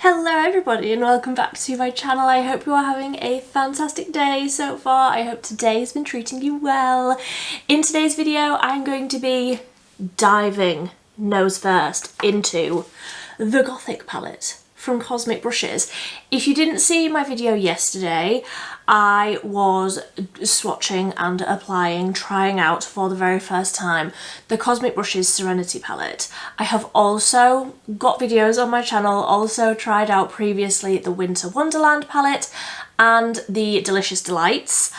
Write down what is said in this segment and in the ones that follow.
Hello everybody and welcome back to my channel. I hope you are having a fantastic day so far. I hope today has been treating you well. In today's video I'm going to be diving nose first into the Gothic palette from Cosmic Brushes. If you didn't see my video yesterday, I was swatching and applying, trying out for the very first time the Cosmic Brushes Serenity palette. I have also got videos on my channel, also tried out previously the Winter Wonderland palette and the Delicious Delights,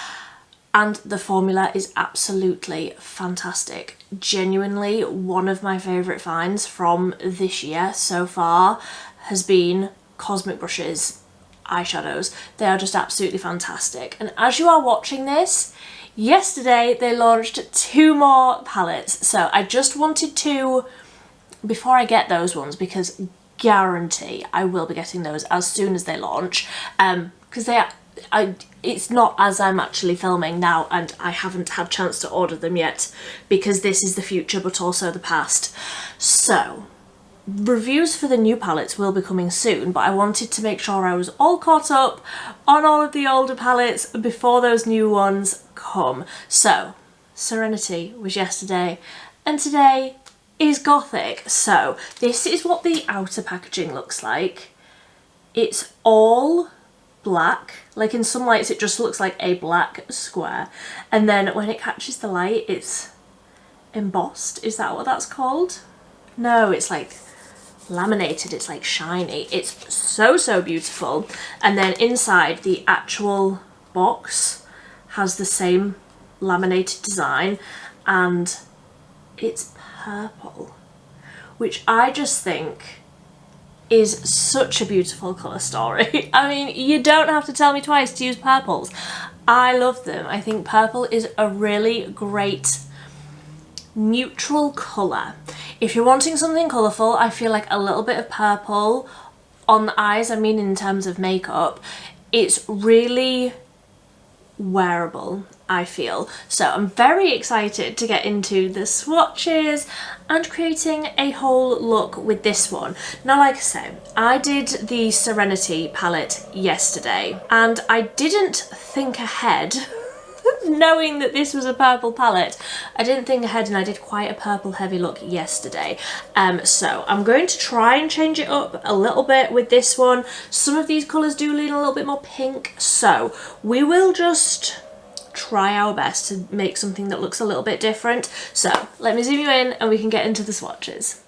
and the formula is absolutely fantastic. Genuinely one of my favourite finds from this year so far has been Cosmic Brushes eyeshadows. They are just absolutely fantastic. And as you are watching this, yesterday they launched 2 more palettes. So I just wanted to, before I get those ones, because guarantee I will be getting those as soon as they launch, because they are, it's not as I'm actually filming now and I haven't had chance to order them yet because this is the future but also the past. So reviews for the new palettes will be coming soon, but I wanted to make sure I was all caught up on all of the older palettes before those new ones come. So Serenity was yesterday and today is Gothic. So this is what the outer packaging looks like. It's all black, like in some lights it just looks like a black square, and then when it catches the light it's embossed. Is that what that's called? No, it's like laminated, it's like shiny. It's so beautiful. And then inside the actual box has the same laminated design and it's purple, which I just think is such a beautiful colour story. I mean, you don't have to tell me twice to use purples. I love them. I think purple is a really great neutral colour. If you're wanting something colourful, I feel like a little bit of purple on the eyes, I mean in terms of makeup, it's really wearable, I feel. So I'm very excited to get into the swatches and creating a whole look with this one. Now, like I say, I did the Serenity palette yesterday and I didn't think ahead knowing that this was a purple palette. I didn't think ahead and I did quite a purple heavy look yesterday. So I'm going to try and change it up a little bit with this one. Some of these colours do lean a little bit more pink, so we will just try our best to make something that looks a little bit different. So let me zoom you in and we can get into the swatches.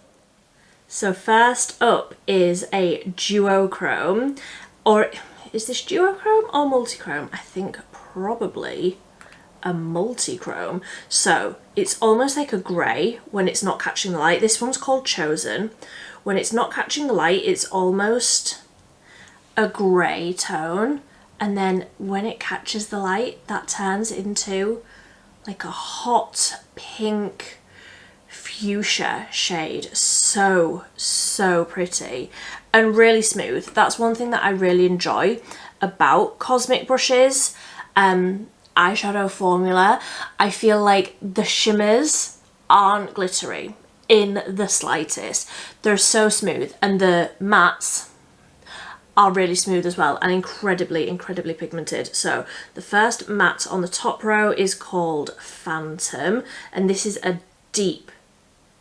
So first up is a duochrome, or is this duochrome or multichrome? I think probably a multichrome. So it's almost like a grey when it's not catching the light. This one's called Chosen. When it's not catching the light, it's almost a grey tone, and then when it catches the light, that turns into like a hot pink fuchsia shade. So pretty and really smooth. That's one thing that I really enjoy about Cosmic Brushes eyeshadow formula. I feel like the shimmers aren't glittery in the slightest. They're so smooth, and the mattes are really smooth as well and incredibly pigmented. So the first matte on the top row is called Phantom, and this is a deep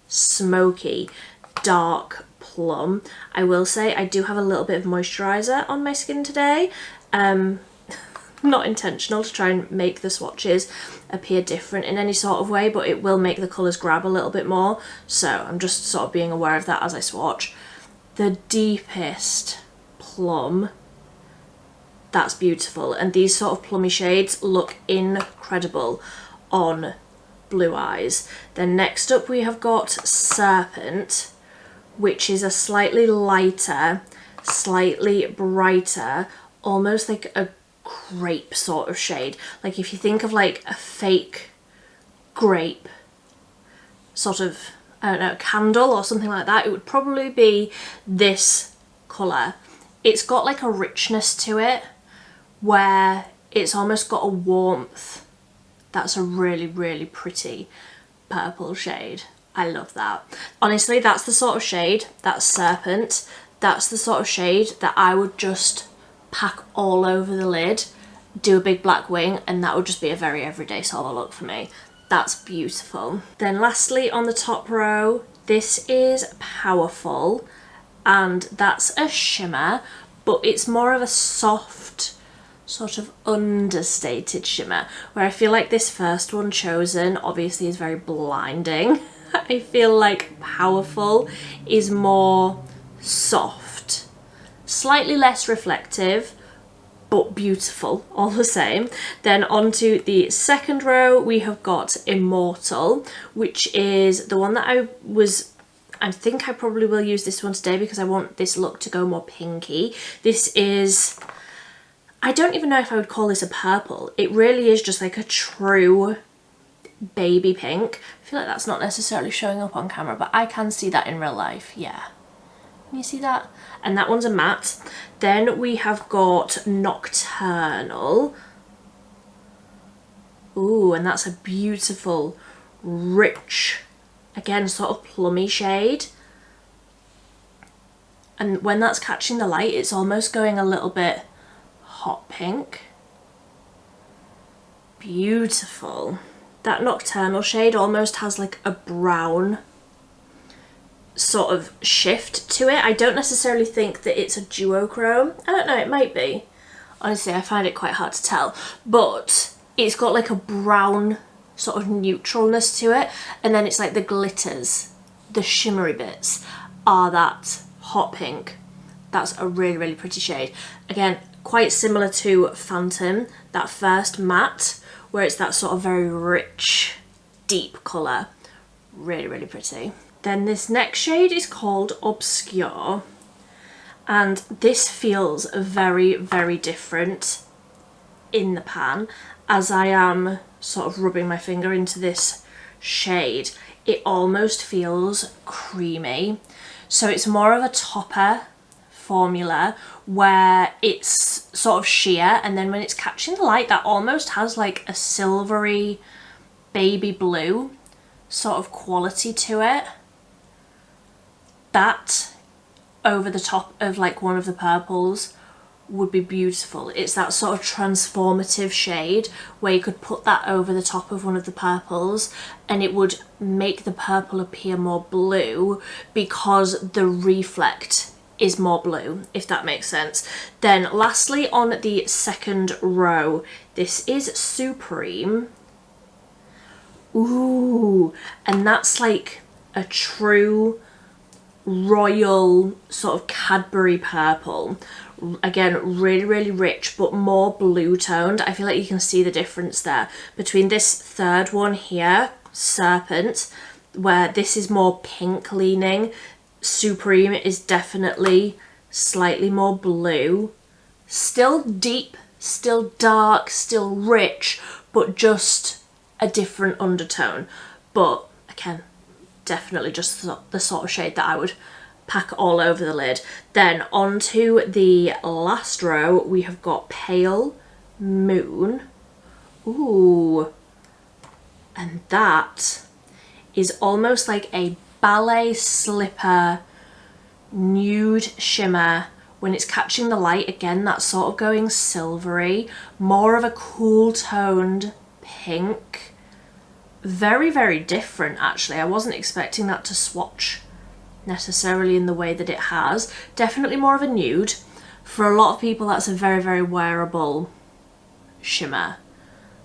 smoky dark plum. I will say I do have a little bit of moisturiser on my skin today. Not intentional to try and make the swatches appear different in any sort of way, but it will make the colours grab a little bit more, so I'm just sort of being aware of that as I swatch. The deepest plum, that's beautiful, and these sort of plummy shades look incredible on blue eyes. Then next up we have got Serpent, which is a slightly lighter, slightly brighter, almost like a grape sort of shade. Like if you think of like a fake grape sort of, I don't know, candle or something like that, it would probably be this colour. It's got like a richness to it where it's almost got a warmth. That's a really pretty purple shade. I love that. Honestly, that's the sort of shade, that's Serpent, that's the sort of shade that I would just pack all over the lid, do a big black wing, and that would just be a very everyday sort of look for me. That's beautiful. Then lastly on the top row, this is Powerful, and that's a shimmer, but it's more of a soft, sort of understated shimmer, where I feel like this first one chosen obviously is very blinding. I feel like Powerful is more soft, slightly less reflective, but beautiful all the same. Then onto the second row, we have got Immortal, which is the one that I think I probably will use this one today because I want this look to go more pinky. This is, I don't even know if I would call this a purple. It really is just like a true baby pink. I feel like that's not necessarily showing up on camera, but I can see that in real life, yeah. Can you see that? And that one's a matte. Then we have got Nocturnal. Ooh, and that's a beautiful, rich, again, sort of plummy shade. And when that's catching the light, it's almost going a little bit hot pink. Beautiful. That Nocturnal shade almost has like a brown sort of shift to it. I don't necessarily think that it's a duochrome. I don't know, it might be. Honestly, I find it quite hard to tell. But it's got like a brown sort of neutralness to it. And then it's like the glitters, the shimmery bits are that hot pink. That's a really, really pretty shade. Again, quite similar to Phantom, that first matte, where it's that sort of very rich, deep colour. Really, really pretty. Then this next shade is called Obscure, and this feels very, very different in the pan. As I am sort of rubbing my finger into this shade, it almost feels creamy. So it's more of a topper formula where it's sort of sheer, and then when it's catching the light, that almost has like a silvery baby blue sort of quality to it. That over the top of like one of the purples would be beautiful. It's that sort of transformative shade where you could put that over the top of one of the purples and it would make the purple appear more blue because the reflect is more blue, if that makes sense. Then lastly on the second row, this is Supreme. Ooh, and that's like a true royal sort of Cadbury purple. Again, really, really rich, but more blue toned. I feel like you can see the difference there between this third one here, Serpent, where this is more pink leaning. Supreme is definitely slightly more blue. Still deep, still dark, still rich, but just a different undertone. But again, definitely just the sort of shade that I would pack all over the lid. Then onto the last row, we have got Pale Moon. Ooh, and that is almost like a ballet slipper nude shimmer. When it's catching the light, again, that's sort of going silvery, more of a cool toned pink. Very, very different actually. I wasn't expecting that to swatch necessarily in the way that it has. Definitely more of a nude. For a lot of people, that's a very, very wearable shimmer.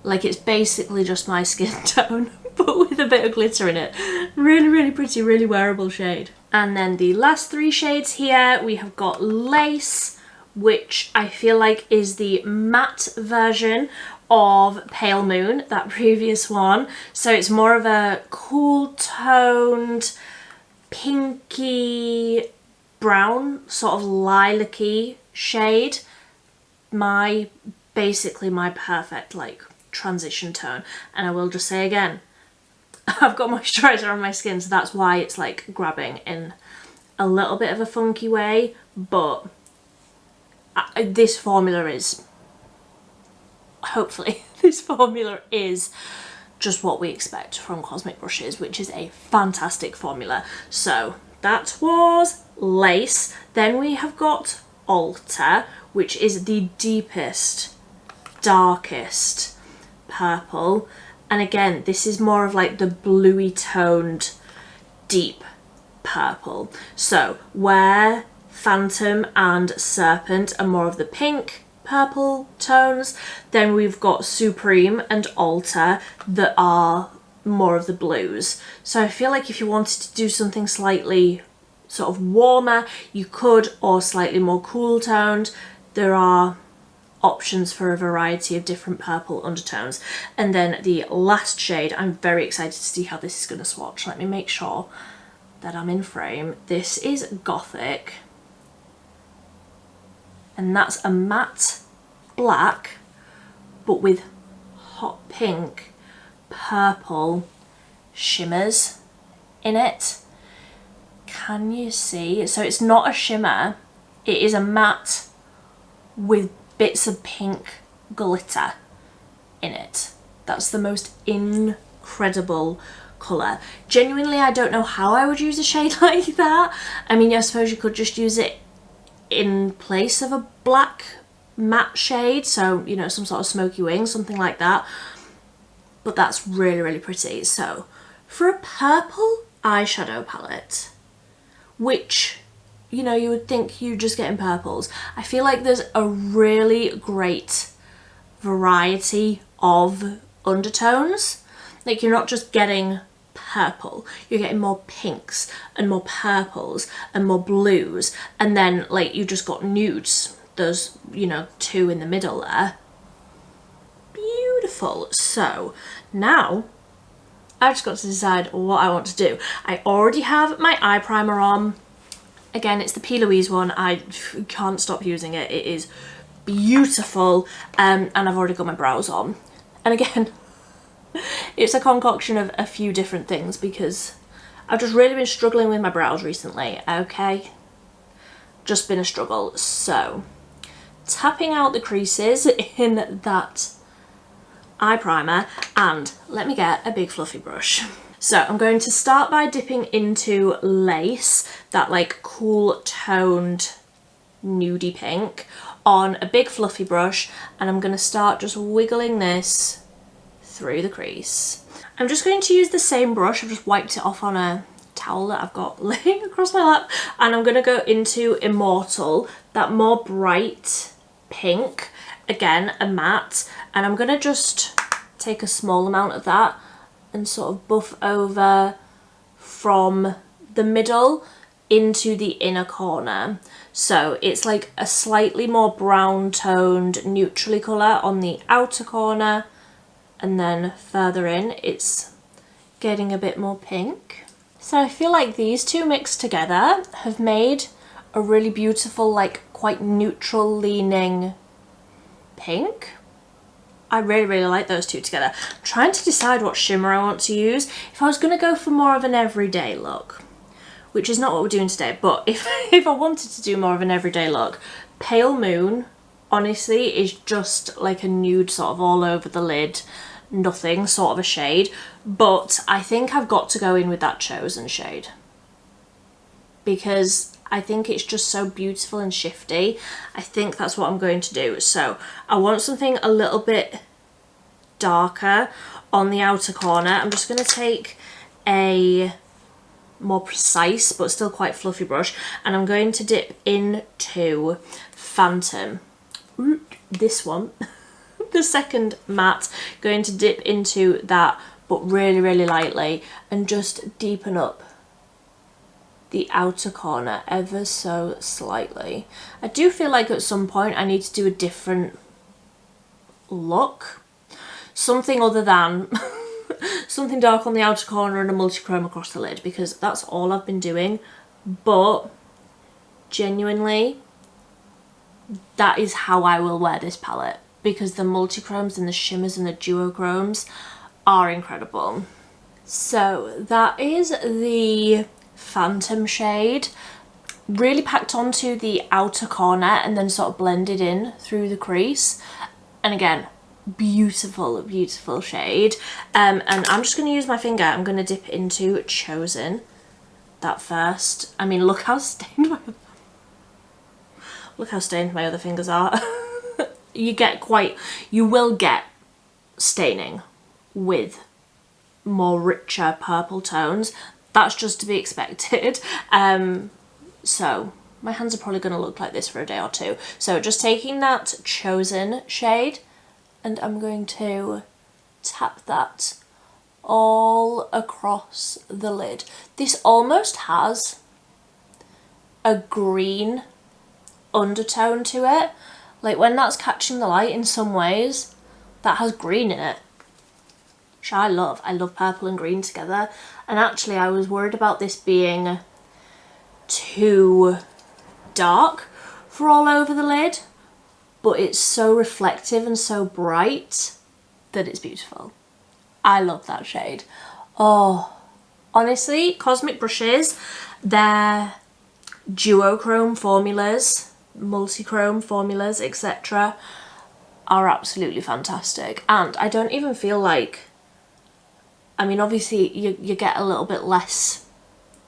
Like, it's basically just my skin tone, but with a bit of glitter in it. Really, really pretty, really wearable shade. And then the last three shades here, we have got Lace, which I feel like is the matte version of Pale Moon, that previous one. So it's more of a cool toned, pinky brown, sort of lilac-y shade. Basically my perfect like transition tone. And I will just say again, I've got moisturiser on my skin, so that's why it's like grabbing in a little bit of a funky way, but this formula is, hopefully this formula is just what we expect from Cosmic brushes, which is a fantastic formula. So that was Lace. Then we have got Alter, which is the deepest, darkest purple. And again, this is more of like the bluey toned, deep purple. So where Phantom and Serpent are more of the pink purple tones, then we've got Supreme and Alter that are more of the blues. So I feel like if you wanted to do something slightly sort of warmer, you could, or slightly more cool toned. There are options for a variety of different purple undertones. And then the last shade, I'm very excited to see how this is going to swatch. Let me make sure that I'm in frame. This is Gothic, and that's a matte black but with hot pink purple shimmers in it. Can you see? So it's not a shimmer, it is a matte with bits of pink glitter in it. That's the most incredible colour. Genuinely, I don't know how I would use a shade like that. I mean, I suppose you could just use it in place of a black matte shade, so you know, some sort of smoky wing, something like that. But that's really, really pretty. So for a purple eyeshadow palette, which, you know, you would think you just get in purples, I feel like there's a really great variety of undertones. Like, you're not just getting purple, you're getting more pinks and more purples and more blues, and then like you just got nudes. There's, you know, two in the middle there. Beautiful. So now I've just got to decide what I want to do. I already have my eye primer on. Again, it's the P. Louise one. I can't stop using it. It is beautiful. And I've already got my brows on. And again, it's a concoction of a few different things because I've just really been struggling with my brows recently, okay? Just been a struggle. So, tapping out the creases in that eye primer, and let me get a big fluffy brush. So I'm going to start by dipping into Lace, that like cool toned nudie pink, on a big fluffy brush, and I'm going to start just wiggling this through the crease. I'm just going to use the same brush. I've just wiped it off on a towel that I've got laying across my lap, and I'm going to go into Immortal, that more bright pink, again a matte, and I'm going to just take a small amount of that and sort of buff over from the middle into the inner corner. So it's like a slightly more brown toned neutrally colour on the outer corner, and then further in it's getting a bit more pink. So I feel like these two mixed together have made a really beautiful, like quite neutral leaning pink. I really, really like those two together. I'm trying to decide what shimmer I want to use. If I was going to go for more of an everyday look, which is not what we're doing today, but if I wanted to do more of an everyday look, Pale Moon, honestly, is just like a nude sort of all over the lid, nothing sort of a shade. But I think I've got to go in with that Chosen shade because I think it's just so beautiful and shifty. I think that's what I'm going to do. So I want something a little bit darker on the outer corner. I'm just going to take a more precise but still quite fluffy brush, and I'm going to dip into Phantom. This one, the second matte, going to dip into that but really, really lightly and just deepen up the outer corner ever so slightly. I do feel like at some point I need to do a different look, something other than something dark on the outer corner and a multi-chrome across the lid, because that's all I've been doing. But genuinely, that is how I will wear this palette, because the multi-chromes and the shimmers and the duochromes are incredible. So that is the Phantom shade, really packed onto the outer corner and then sort of blended in through the crease. And again, beautiful, beautiful shade. And I'm just going to use my finger. I'm going to dip into Chosen, that first. I mean, look how stained my other fingers are. You will get staining with more richer purple tones. That's just to be expected. So my hands are probably going to look like this for a day or two. So just taking that Chosen shade, and I'm going to tap that all across the lid. This almost has a green undertone to it. Like when that's catching the light in some ways, that has green in it. Which I love. I love purple and green together. And actually I was worried about this being too dark for all over the lid, but it's so reflective and so bright that it's beautiful. I love that shade. Oh, honestly, Cosmic brushes, their duochrome formulas, multi-chrome formulas, etc. are absolutely fantastic. And I don't even feel like, I mean, obviously you get a little bit less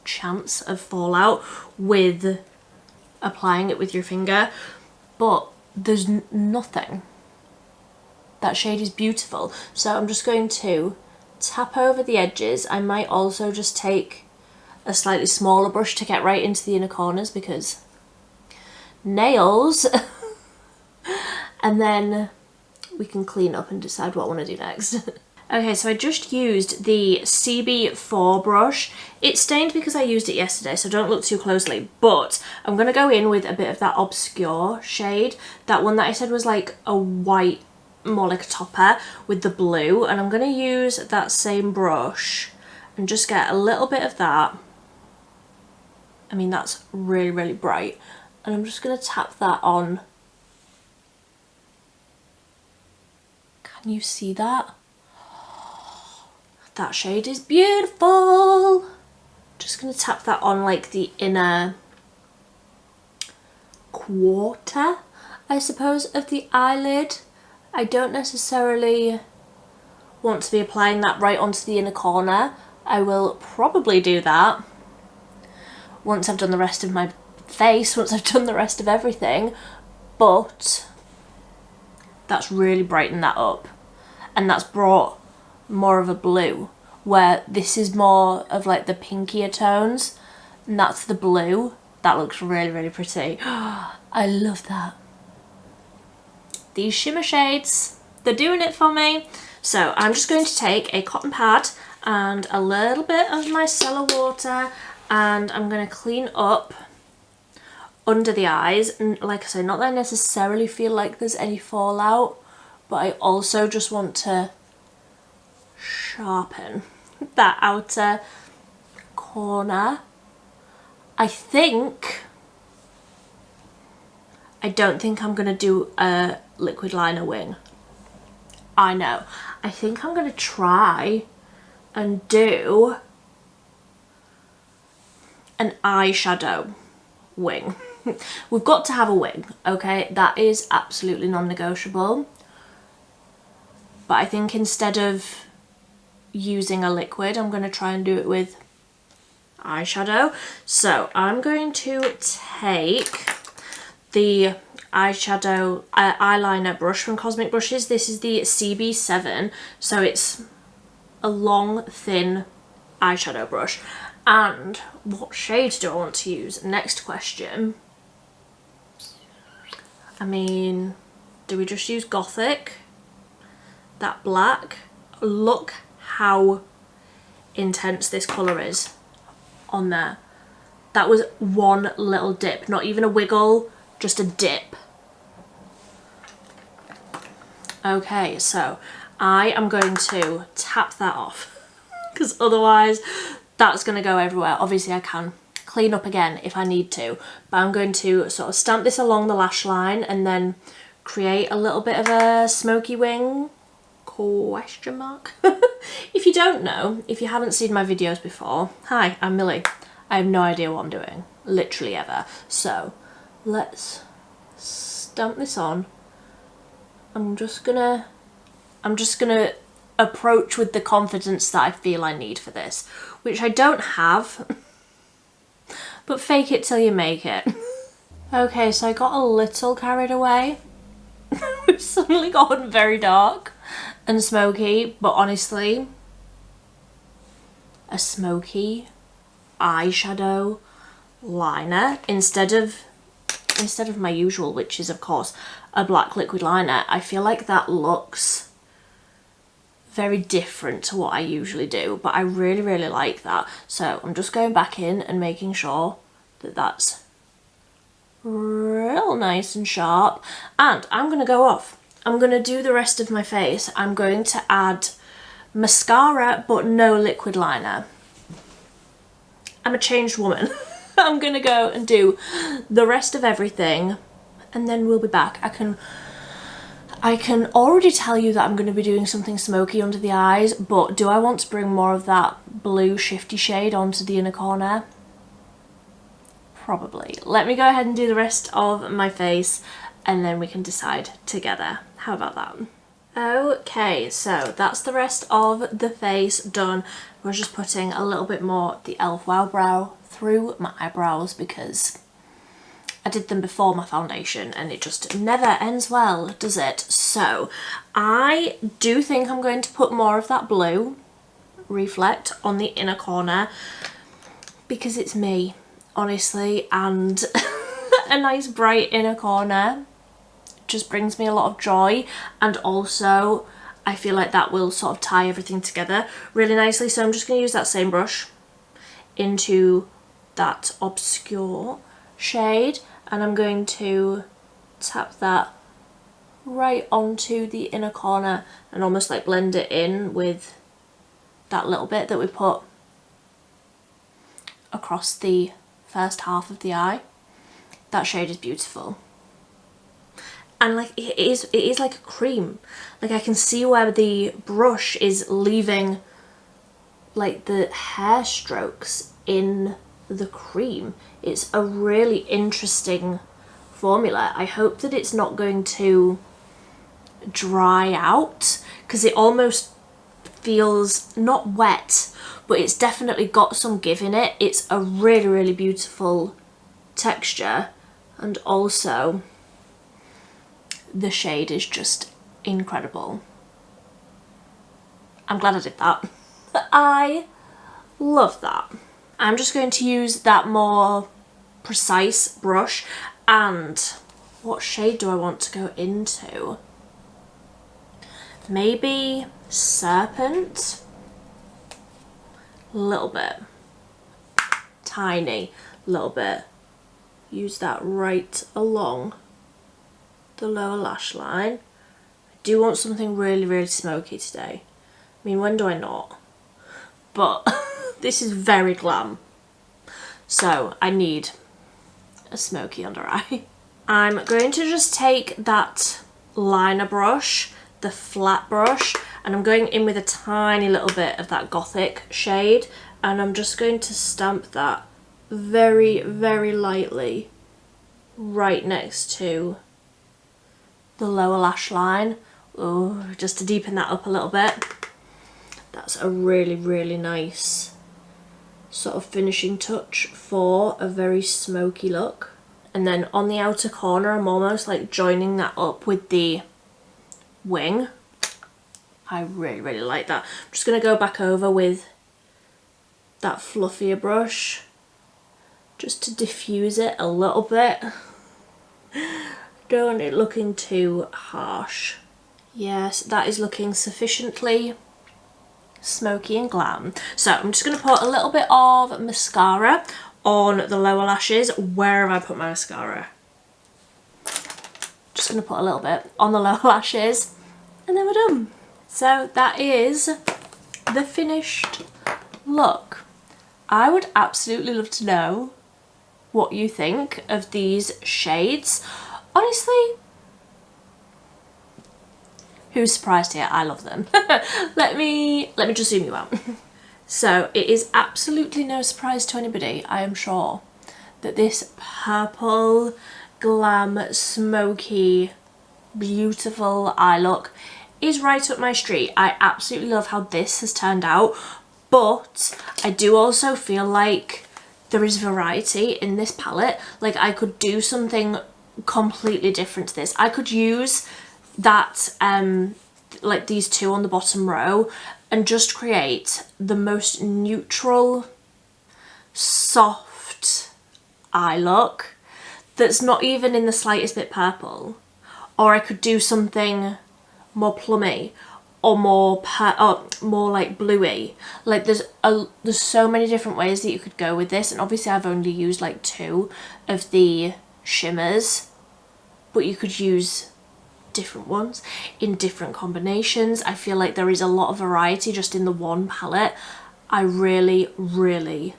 chance of fallout with applying it with your finger, but there's nothing. That shade is beautiful. So I'm just going to tap over the edges. I might also just take a slightly smaller brush to get right into the inner corners because nails. And then we can clean up and decide what I want to do next. Okay, so I just used the CB4 brush. It stained because I used it yesterday, so don't look too closely, but I'm going to go in with a bit of that Obscure shade, that one that I said was like a white, more like a topper with the blue, and I'm going to use that same brush and just get a little bit of that. I mean, that's really, really bright, and I'm just going to tap that on. Can you see that? That shade is beautiful. Just going to tap that on like the inner quarter, I suppose, of the eyelid. I don't necessarily want to be applying that right onto the inner corner. I will probably do that once I've done the rest of my face, once I've done the rest of everything, but that's really brightened that up, and that's brought more of a blue, where this is more of like the pinkier tones, and that's the blue. That looks really, really pretty. I love that. These shimmer shades, they're doing it for me. So I'm just going to take a cotton pad and a little bit of my micellar water, and I'm going to clean up under the eyes. And like I say, not that I necessarily feel like there's any fallout, but I also just want to sharpen that outer corner. I don't think I'm going to do a liquid liner wing. I know. I think I'm going to try and do an eyeshadow wing. We've got to have a wing, okay? That is absolutely non-negotiable. But I think instead of using a liquid, I'm going to try and do it with eyeshadow. So I'm going to take the eyeshadow eyeliner brush from Cosmic Brushes. This is the CB7, so it's a long, thin eyeshadow brush. And what shade do I want to use? Next question. I mean, do we just use Gothic? That black? Look how intense this colour is on there. That was one little dip, not even a wiggle, just a dip. Okay, so I am going to tap that off because otherwise that's going to go everywhere. Obviously I can clean up again if I need to, but I'm going to sort of stamp this along the lash line and then create a little bit of a smoky wing, question mark. If you don't know, if you haven't seen my videos before, hi, I'm Millie. I have no idea what I'm doing, literally ever. So let's stamp this on. I'm just gonna approach with the confidence that I feel I need for this, which I don't have. but fake it till you make it. Okay, so I got a little carried away. We've suddenly gotten very dark and smoky, but honestly, a smoky eyeshadow liner instead of my usual, which is of course a black liquid liner, I feel like that looks very different to what I usually do, but I really, really like that. So I'm just going back in and making sure that that's real nice and sharp, and I'm gonna go off. I'm gonna do the rest of my face. I'm going to add mascara but no liquid liner. I'm a changed woman. I'm gonna go and do the rest of everything and then we'll be back. I can already tell you that I'm going to be doing something smoky under the eyes, but do I want to bring more of that blue shifty shade onto the inner corner? Probably. Let me go ahead and do the rest of my face and then we can decide together. How about that? Okay, so that's the rest of the face done. We're just putting a little bit more of the e.l.f. Wow Brow through my eyebrows because I did them before my foundation and it just never ends well, does it? So I do think I'm going to put more of that blue reflect on the inner corner because it's me, honestly, and a nice bright inner corner just brings me a lot of joy, and also I feel like that will sort of tie everything together really nicely. So I'm just going to use that same brush into that obscure shade and I'm going to tap that right onto the inner corner and almost like blend it in with that little bit that we put across the first half of the eye. That shade is beautiful. And like it is like a cream. Like I can see where the brush is leaving like the hair strokes in the cream. It's a really interesting formula. I hope that it's not going to dry out because it almost feels not wet, but it's definitely got some give in it. It's a really, really beautiful texture, and also the shade is just incredible. I'm glad I did that. I love that. I'm just going to use that more precise brush, and what shade do I want to go into? Maybe Serpent? A little bit. Tiny little bit. Use that right along the lower lash line. I do want something really, really smoky today. I mean, when do I not? But this is very glam. So I need a smoky under eye. I'm going to just take that liner brush, the flat brush, and I'm going in with a tiny little bit of that Gothic shade, and I'm just going to stamp that very, very lightly right next to the lower lash line. Oh, just to deepen that up a little bit. That's a really, really nice sort of finishing touch for a very smoky look. And then on the outer corner, I'm almost like joining that up with the wing. I really, really like that. I'm just going to go back over with that fluffier brush just to diffuse it a little bit. Don't want it looking too harsh. Yes, that is looking sufficiently smoky and glam. So I'm just going to put a little bit of mascara on the lower lashes. Where have I put my mascara? Just going to put a little bit on the lower lashes and then we're done. So that is the finished look. I would absolutely love to know what you think of these shades. Honestly, who's surprised here? I love them. let me just zoom you out. So it is absolutely no surprise to anybody, I am sure, that this purple, glam, smoky, beautiful eye look is right up my street. I absolutely love how this has turned out, but I do also feel like there is variety in this palette. Like I could do something completely different to this. I could use that like these two on the bottom row and just create the most neutral, soft eye look that's not even in the slightest bit purple. Or I could do something more plummy or more like bluey. Like there's so many different ways that you could go with this, and obviously I've only used like 2 of the shimmers, but you could use different ones in different combinations. I feel like there is a lot of variety just in the one palette. I really, really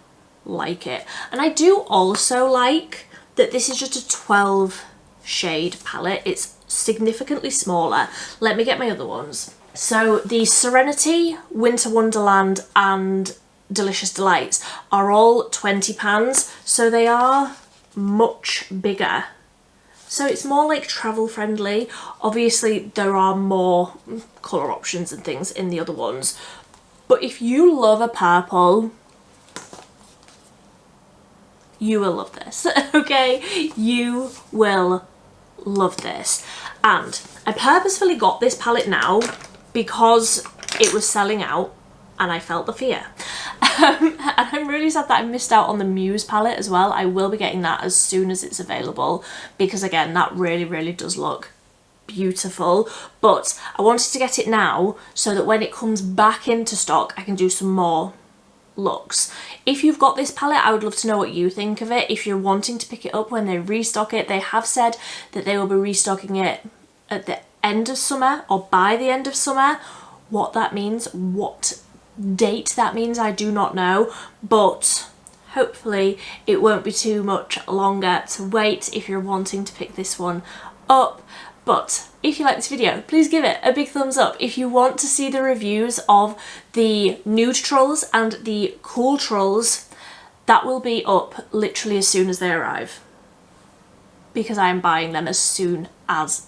like it. And I do also like that this is just a 12 shade palette. It's significantly smaller. Let me get my other ones. So the Serenity, Winter Wonderland and Delicious Delights are all 20 pans, so they are much bigger. So it's more like travel friendly. Obviously there are more colour options and things in the other ones, but if you love a purple, you will love this, okay? You will love this. And I purposefully got this palette now because it was selling out and I felt the fear. And I'm really sad that I missed out on the Muse palette as well. I will be getting that as soon as it's available because again, that really, really does look beautiful. But I wanted to get it now so that when it comes back into stock, I can do some more looks. If you've got this palette, I would love to know what you think of it. If you're wanting to pick it up when they restock it, they have said that they will be restocking it at the end of summer or by the end of summer. What that means, what date that means, I do not know, but hopefully it won't be too much longer to wait if you're wanting to pick this one up. But if you like this video, please give it a big thumbs up. If you want to see the reviews of the nude trolls and the cool trolls, that will be up literally as soon as they arrive, because I am buying them as soon as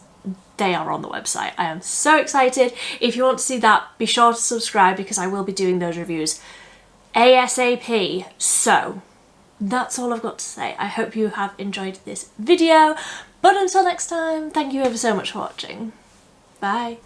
they are on the website. I am so excited. If you want to see that, be sure to subscribe because I will be doing those reviews ASAP. So that's all I've got to say. I hope you have enjoyed this video, but until next time, thank you ever so much for watching. Bye.